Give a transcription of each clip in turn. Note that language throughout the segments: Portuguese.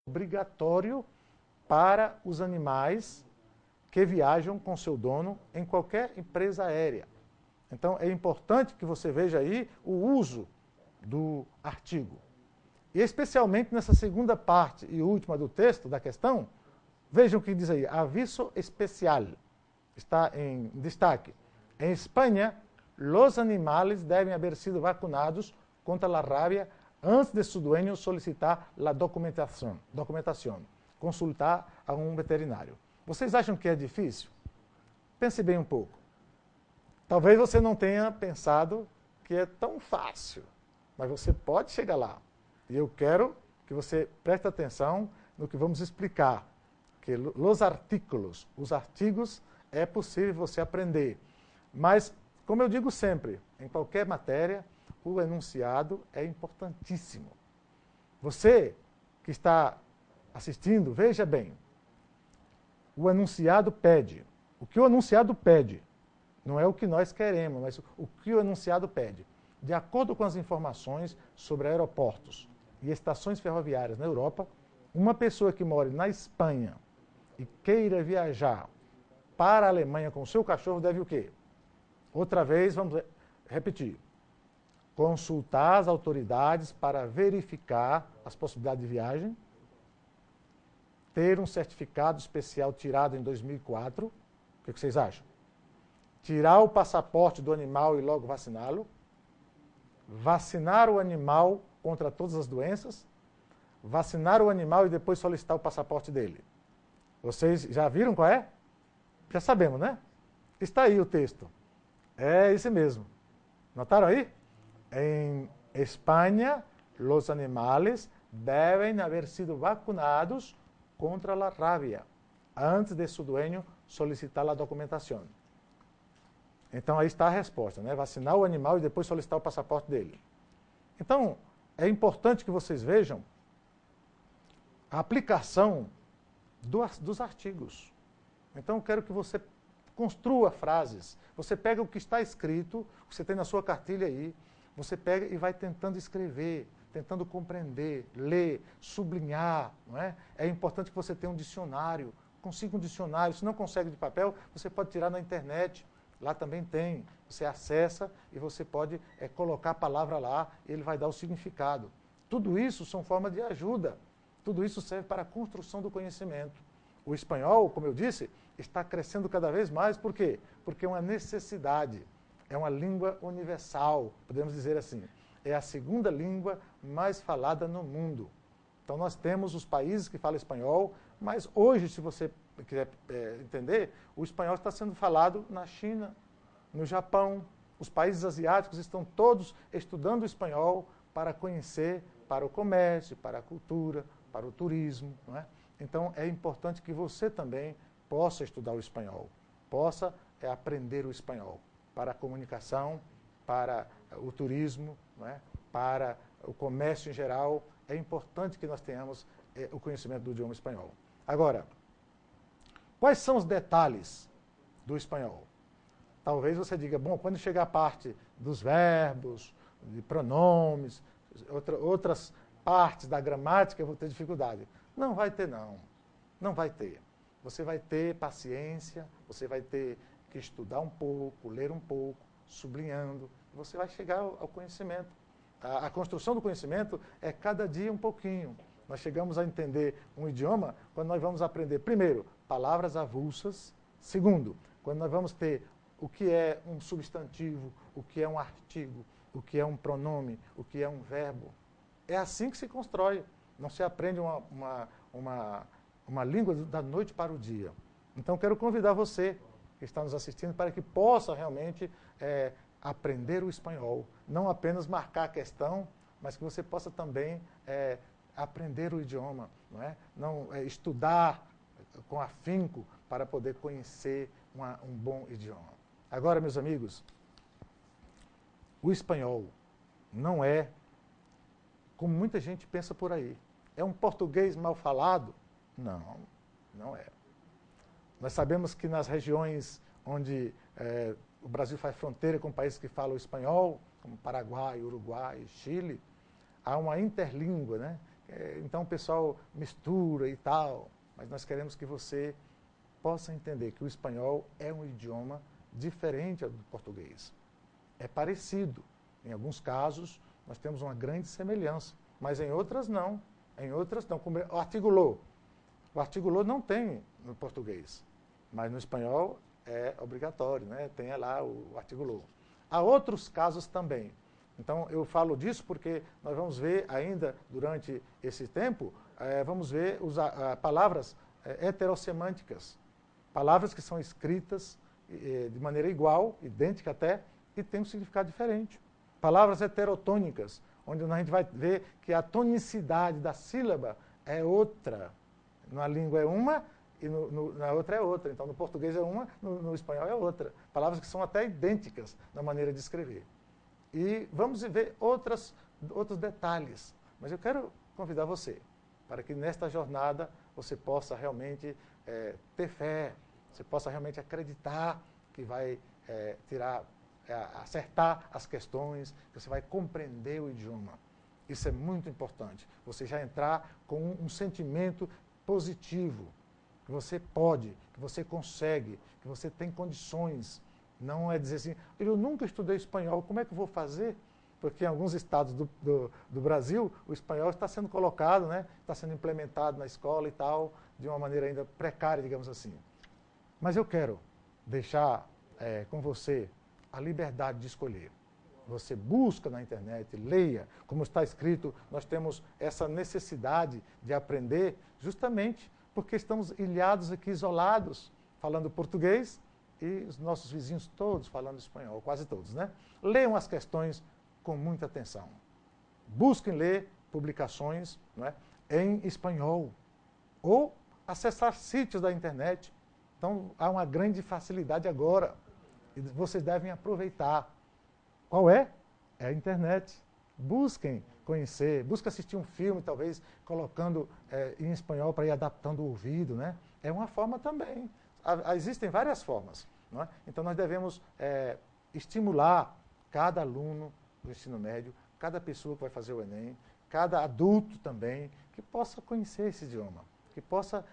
obrigatório para os animais que viajam com seu dono em qualquer empresa aérea. Então, é importante que você veja aí o uso do artigo. E especialmente nessa segunda parte e última do texto, da questão, vejam o que diz aí, aviso especial, está em destaque. Em Espanha, los animales devem haber sido vacunados contra a rabia antes de su dueño solicitar a documentação, consultar a um veterinário. Vocês acham que é difícil? Pense bem um pouco. Talvez você não tenha pensado que é tão fácil, mas você pode chegar lá. E eu quero que você preste atenção no que vamos explicar. Que os artigos, é possível você aprender. Mas, como eu digo sempre, em qualquer matéria, o enunciado é importantíssimo. Você que está assistindo, veja bem. O enunciado pede. O que o enunciado pede não é o que nós queremos, mas o que o enunciado pede. De acordo com as informações sobre aeroportos e estações ferroviárias na Europa, uma pessoa que mora na Espanha e queira viajar para a Alemanha com o seu cachorro deve o quê? Outra vez, vamos repetir. Consultar as autoridades para verificar as possibilidades de viagem, ter um certificado especial tirado em 2004, o que vocês acham? Tirar o passaporte do animal e logo vaciná-lo, vacinar o animal contra todas as doenças, vacinar o animal e depois solicitar o passaporte dele. Vocês já viram qual é? Já sabemos, né? Está aí o texto. É esse mesmo. Notaram aí? Em Espanha, os animais devem haber sido vacunados contra a rabia antes de su dueño solicitar a documentação. Então, aí está a resposta, né? Vacinar o animal e depois solicitar o passaporte dele. Então, é importante que vocês vejam a aplicação dos artigos. Então, eu quero que você construa frases. Você pega o que está escrito, o que você tem na sua cartilha aí, você pega e vai tentando escrever, tentando compreender, ler, sublinhar. Não é? É importante que você tenha um dicionário, consiga um dicionário. Se não consegue de papel, você pode tirar na internet. Lá também tem. Você acessa e você pode colocar a palavra lá e ele vai dar o significado. Tudo isso são formas de ajuda. Tudo isso serve para a construção do conhecimento. O espanhol, como eu disse, está crescendo cada vez mais. Por quê? Porque é uma necessidade. É uma língua universal, podemos dizer assim. É a segunda língua mais falada no mundo. Então nós temos os países que falam espanhol, mas hoje, se você quiser entender, o espanhol está sendo falado na China, no Japão. Os países asiáticos estão todos estudando o espanhol para conhecer, para o comércio, para a cultura, para o turismo. Não é? Então é importante que você também possa estudar o espanhol, possa aprender o espanhol para a comunicação, para o turismo, não é? Para o comércio em geral. É importante que nós tenhamos o conhecimento do idioma espanhol. Agora, quais são os detalhes do espanhol? Talvez você diga, bom, quando chegar a parte dos verbos, de pronomes, outras partes da gramática, eu vou ter dificuldade. Não vai ter, não. Não vai ter. Você vai ter paciência, você vai ter que estudar um pouco, ler um pouco, sublinhando. Você vai chegar ao conhecimento. A construção do conhecimento é cada dia um pouquinho. Nós chegamos a entender um idioma quando nós vamos aprender, primeiro, palavras avulsas. Segundo, quando nós vamos ter o que é um substantivo, o que é um artigo, o que é um pronome, o que é um verbo. É assim que se constrói. Não se aprende uma língua da noite para o dia. Então, quero convidar você que está nos assistindo para que possa realmente aprender o espanhol. Não apenas marcar a questão, mas que você possa também aprender o idioma. Não é? Não, estudar com afinco para poder conhecer um bom idioma. Agora, meus amigos, o espanhol não é como muita gente pensa por aí. É um português mal falado? Não, não é. Nós sabemos que nas regiões onde o Brasil faz fronteira com países que falam espanhol, como Paraguai, Uruguai, Chile, há uma interlíngua, né, então o pessoal mistura e tal, mas nós queremos que você possa entender que o espanhol é um idioma diferente do português. É parecido. Em alguns casos, nós temos uma grande semelhança, mas em outras não. Em outras não. Como o artigo lo. O artigo lo não tem no português, mas no espanhol é obrigatório, né? Tem lá o artigo lo. Há outros casos também. Então, eu falo disso porque nós vamos ver ainda, durante esse tempo, vamos ver palavras heterossemânticas. Palavras que são escritas de maneira igual, idêntica até, e tem um significado diferente. Palavras heterotônicas, onde a gente vai ver que a tonicidade da sílaba é outra. Na língua é uma e na outra é outra. Então, no português é uma, no espanhol é outra. Palavras que são até idênticas na maneira de escrever. E vamos ver outros detalhes. Mas eu quero convidar você para que nesta jornada você possa realmente ter fé, você possa realmente acreditar que vai acertar as questões, que você vai compreender o idioma. Isso é muito importante. Você já entrar com um sentimento positivo, que você pode, que você consegue, que você tem condições. Não é dizer assim, eu nunca estudei espanhol, como é que eu vou fazer? Porque em alguns estados do Brasil, o espanhol está sendo colocado, né? Está sendo implementado na escola e tal, de uma maneira ainda precária, digamos assim. Mas eu quero deixar com você a liberdade de escolher. Você busca na internet, leia, como está escrito, nós temos essa necessidade de aprender justamente porque estamos ilhados aqui, isolados, falando português, e os nossos vizinhos todos falando espanhol, quase todos, né? Leiam as questões com muita atenção. Busquem ler publicações, né, em espanhol ou acessar sítios da internet. Então, há uma grande facilidade agora e vocês devem aproveitar. Qual é? É a internet. Busquem conhecer, busquem assistir um filme, talvez colocando em espanhol para ir adaptando o ouvido, né? É uma forma também. Existem várias formas. Não é? Então, nós devemos estimular cada aluno do ensino médio, cada pessoa que vai fazer o Enem, cada adulto também, que possa conhecer esse idioma, que possa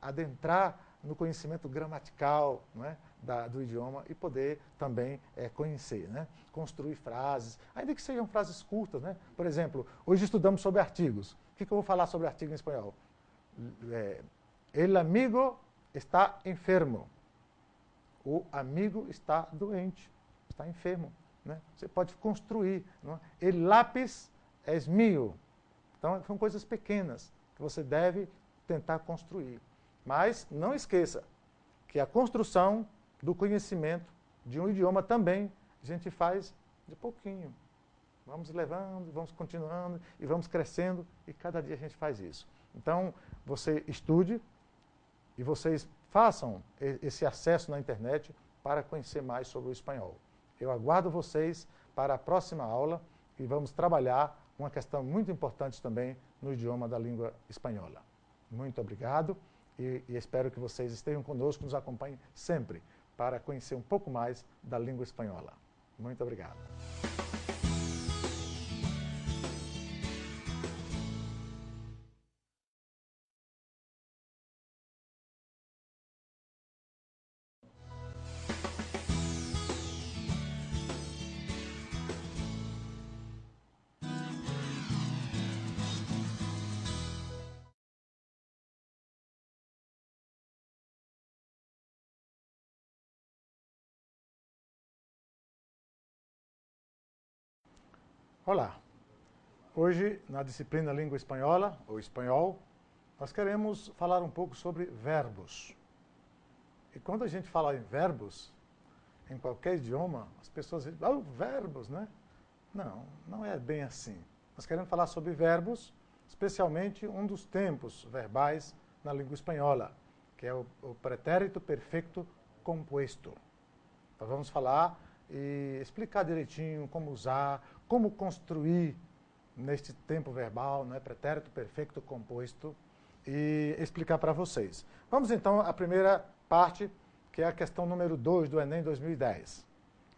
adentrar no conhecimento gramatical, não é, do idioma e poder também conhecer, né? Construir frases, ainda que sejam frases curtas. Né? Por exemplo, hoje estudamos sobre artigos. O que eu vou falar sobre artigo em espanhol? El amigo está enfermo. O amigo está doente, está enfermo. Né? Você pode construir. Não é? El lápiz es mío. Então, são coisas pequenas que você deve tentar construir. Mas não esqueça que a construção do conhecimento de um idioma também a gente faz de pouquinho. Vamos levando, vamos continuando e vamos crescendo e cada dia a gente faz isso. Então, você estude e vocês façam esse acesso na internet para conhecer mais sobre o espanhol. Eu aguardo vocês para a próxima aula e vamos trabalhar uma questão muito importante também no idioma da língua espanhola. Muito obrigado e espero que vocês estejam conosco, nos acompanhem sempre para conhecer um pouco mais da língua espanhola. Muito obrigado. Olá! Hoje, na disciplina Língua Espanhola, ou Espanhol, nós queremos falar um pouco sobre verbos. E quando a gente fala em verbos, em qualquer idioma, as pessoas dizem, verbos, né? Não, não é bem assim. Nós queremos falar sobre verbos, especialmente um dos tempos verbais na língua espanhola, que é o pretérito perfeito composto. Então vamos falar e explicar direitinho como usar, como construir neste tempo verbal, né, pretérito perfeito composto, e explicar para vocês. Vamos então à primeira parte, que é a questão número 2 do Enem 2010.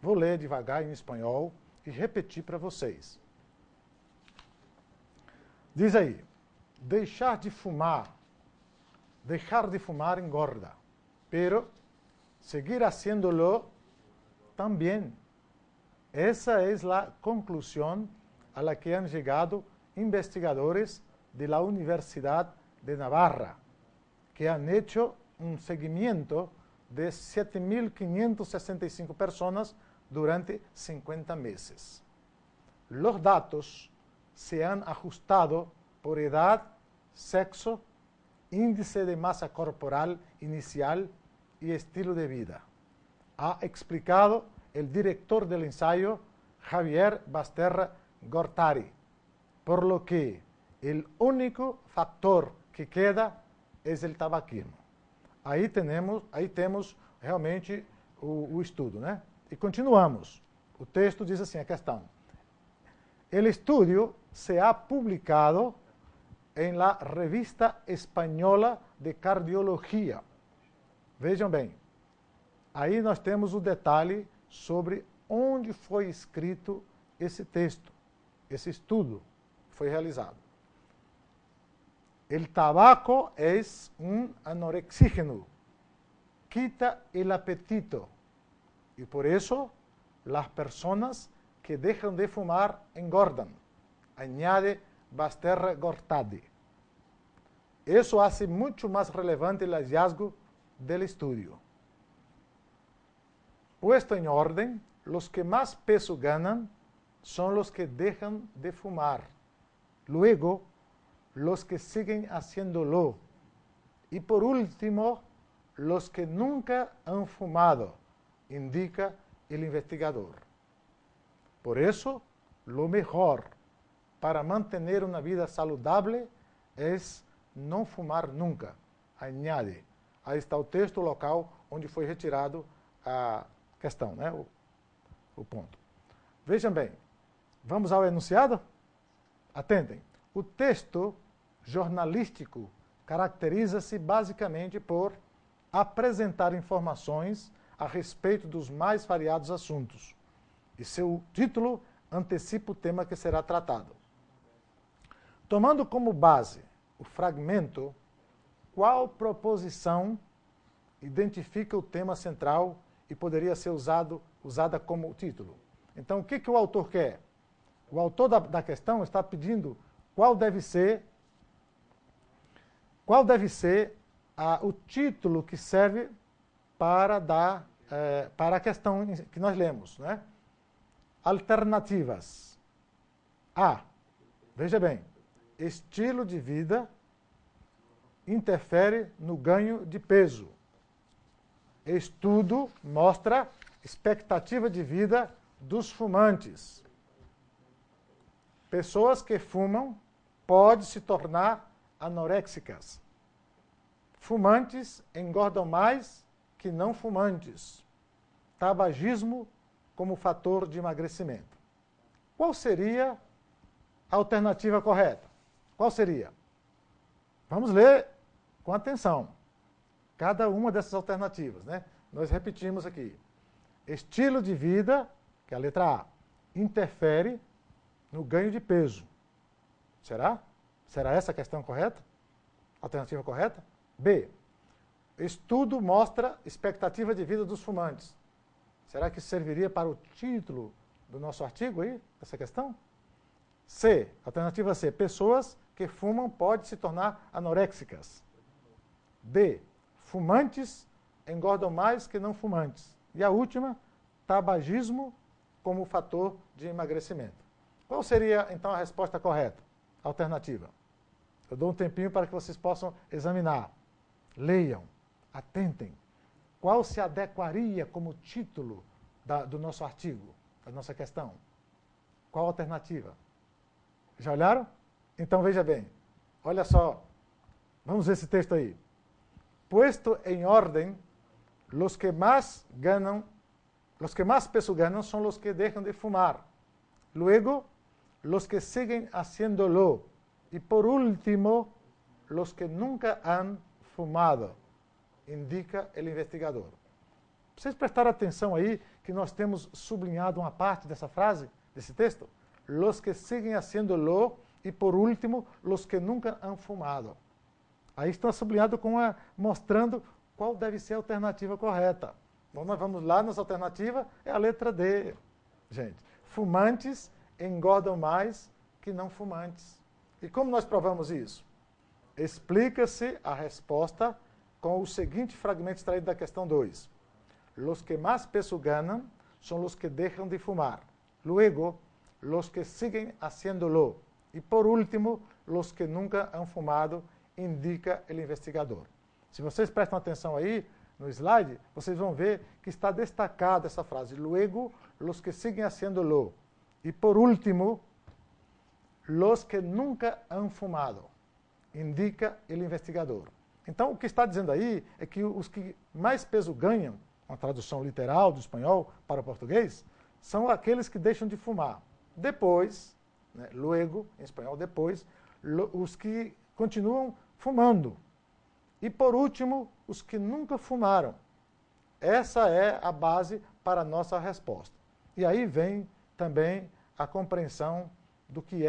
Vou ler devagar em espanhol e repetir para vocês. Diz aí, dejar de fumar engorda, pero seguir haciéndolo también. Esa es la conclusión a la que han llegado investigadores de la Universidad de Navarra, que han hecho un seguimiento de 7.565 personas durante 50 meses. Los datos se han ajustado por edad, sexo, índice de masa corporal inicial y estilo de vida. Ha explicado el director del ensayo, Javier Basterra Gortari, por lo que el único factor que queda es el tabaquismo. Aí temos realmente o estudo, né? E continuamos. O texto diz assim, a questão. El estudio se ha publicado en la Revista Española de Cardiología. Vejam bem, aí nós temos o detalhe sobre onde foi escrito esse texto, esse estudo foi realizado. El tabaco es un anorexígeno, quita el apetito y por eso las personas que dejan de fumar engordan, añade Basterra Gortari. Eso hace mucho más relevante el hallazgo del estudio. Puesto en orden, los que más peso ganan son los que dejan de fumar. Luego, los que siguen haciéndolo. Y por último, los que nunca han fumado, indica el investigador. Por eso, lo mejor para mantener una vida saludable es não fumar nunca, añade. Aí está o texto local onde foi retirado a questão, né? o ponto. Vejam bem, vamos ao enunciado? Atentem. O texto jornalístico caracteriza-se basicamente por apresentar informações a respeito dos mais variados assuntos. E seu título antecipa o tema que será tratado. Tomando como base o fragmento, qual proposição identifica o tema central e poderia ser usada como título? Então, o que o autor quer? O autor da questão está pedindo qual deve ser o título que serve para a questão que nós lemos, né? Alternativas. A. Veja bem. Estilo de vida interfere no ganho de peso. Estudo mostra expectativa de vida dos fumantes. Pessoas que fumam podem se tornar anoréxicas. Fumantes engordam mais que não fumantes. Tabagismo como fator de emagrecimento. Qual seria a alternativa correta? Qual seria? Vamos ler com atenção cada uma dessas alternativas, né? Nós repetimos aqui. Estilo de vida, que é a letra A, interfere no ganho de peso. Será? Será essa a questão correta? Alternativa correta? B. Estudo mostra expectativa de vida dos fumantes. Será que serviria para o título do nosso artigo aí, essa questão? C. Alternativa C. Pessoas que fumam podem se tornar anoréxicas. D. Fumantes engordam mais que não fumantes. E a última, tabagismo como fator de emagrecimento. Qual seria, então, a resposta correta? Alternativa. Eu dou um tempinho para que vocês possam examinar. Leiam, atentem. Qual se adequaria como título do nosso artigo, da nossa questão? Qual a alternativa? Já olharam? Então veja bem, olha só, vamos ver esse texto aí. Puesto en orden, los que más peso ganan son los que dejan de fumar. Luego, los que siguen haciéndolo. Y por último, los que nunca han fumado, indica el investigador. Vocês prestaram atenção aí que nós temos sublinhado uma parte dessa frase, desse texto? Los que siguen haciéndolo E por último, los que nunca han fumado. Aí está sublinhado mostrando qual deve ser a alternativa correta. Então nós vamos lá, nossa alternativa é a letra D. Gente, fumantes engordam mais que não fumantes. E como nós provamos isso? Explica-se a resposta com o seguinte fragmento extraído da questão 2. Los que más peso ganan son los que dejan de fumar. Luego, los que siguen haciéndolo. E por último, los que nunca han fumado, indica o investigador. Se vocês prestam atenção aí no slide, vocês vão ver que está destacada essa frase. Luego, los que siguen haciéndolo. E por último, los que nunca han fumado, indica o investigador. Então, o que está dizendo aí é que os que mais peso ganham, uma tradução literal do espanhol para o português, são aqueles que deixam de fumar. Depois, né, luego, em espanhol, depois, os que continuam fumando. E, por último, os que nunca fumaram. Essa é a base para a nossa resposta. E aí vem também a compreensão do que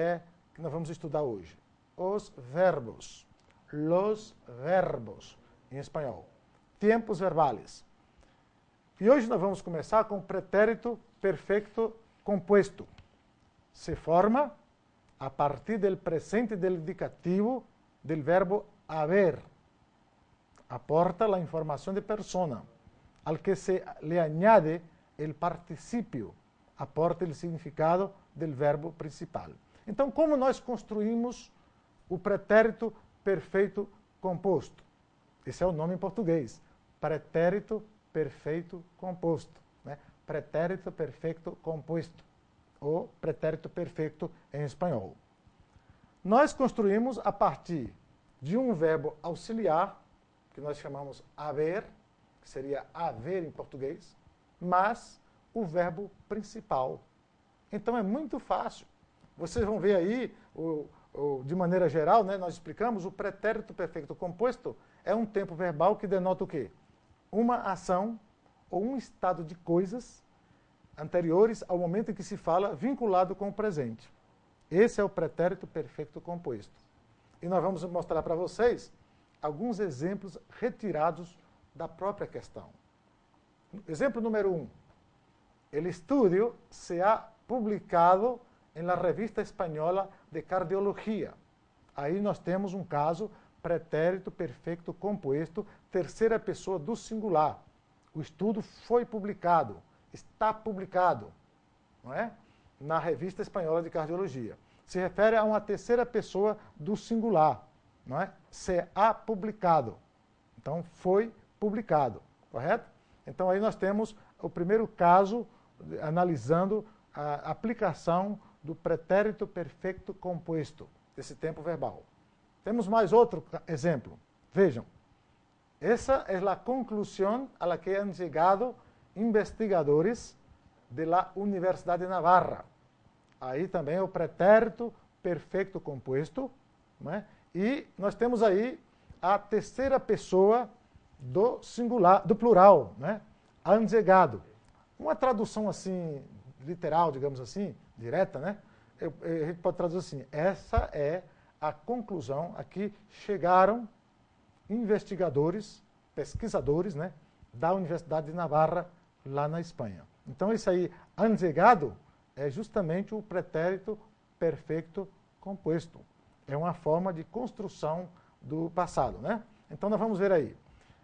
nós vamos estudar hoje. Os verbos. Los verbos, em espanhol. Tempos verbais. E hoje nós vamos começar com o pretérito perfeito composto. Se forma a partir do presente del indicativo del verbo haber. Aporta la información de persona, al que se le añade el participio, aporta el significado del verbo principal. Então, como nós construímos o pretérito perfeito composto? Esse é o nome em português, pretérito perfeito composto, né? Pretérito perfeito composto, ou pretérito perfeito em espanhol. Nós construímos a partir de um verbo auxiliar, que nós chamamos haver, que seria haver em português, mas o verbo principal. Então é muito fácil. Vocês vão ver aí, de maneira geral, né, nós explicamos, o pretérito perfeito composto é um tempo verbal que denota o quê? Uma ação ou um estado de coisas anteriores ao momento em que se fala vinculado com o presente. Esse é o pretérito perfeito composto. E nós vamos mostrar para vocês alguns exemplos retirados da própria questão. Exemplo número 1. El estudio se ha publicado em la revista espanhola de cardiologia. Aí nós temos um caso, pretérito perfeito composto, terceira pessoa do singular. O estudo foi publicado, está publicado, não é? Na revista espanhola de cardiologia. Se refere a uma terceira pessoa do singular, não é? Se ha publicado. Então, foi publicado, correto? Então, aí nós temos o primeiro caso analisando a aplicação do pretérito perfeito composto, desse tempo verbal. Temos mais outro exemplo. Vejam. Essa é a conclusão a la que han llegado investigadores de la Universidade de Navarra. Aí também é o pretérito perfeito composto, né? E nós temos aí a terceira pessoa do singular, do plural, né? Han llegado. Uma tradução assim, literal, digamos assim, direta, né? A gente pode traduzir assim, essa é a conclusão a que chegaram investigadores, pesquisadores, né, da Universidade de Navarra, lá na Espanha. Então, isso aí, han llegado, é justamente o pretérito perfeito composto. É uma forma de construção do passado, né? Então, nós vamos ver aí.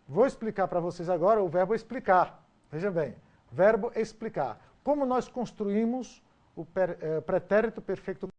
Vou explicar para vocês agora o verbo explicar. Vejam bem, verbo explicar. Como nós construímos o pretérito perfeito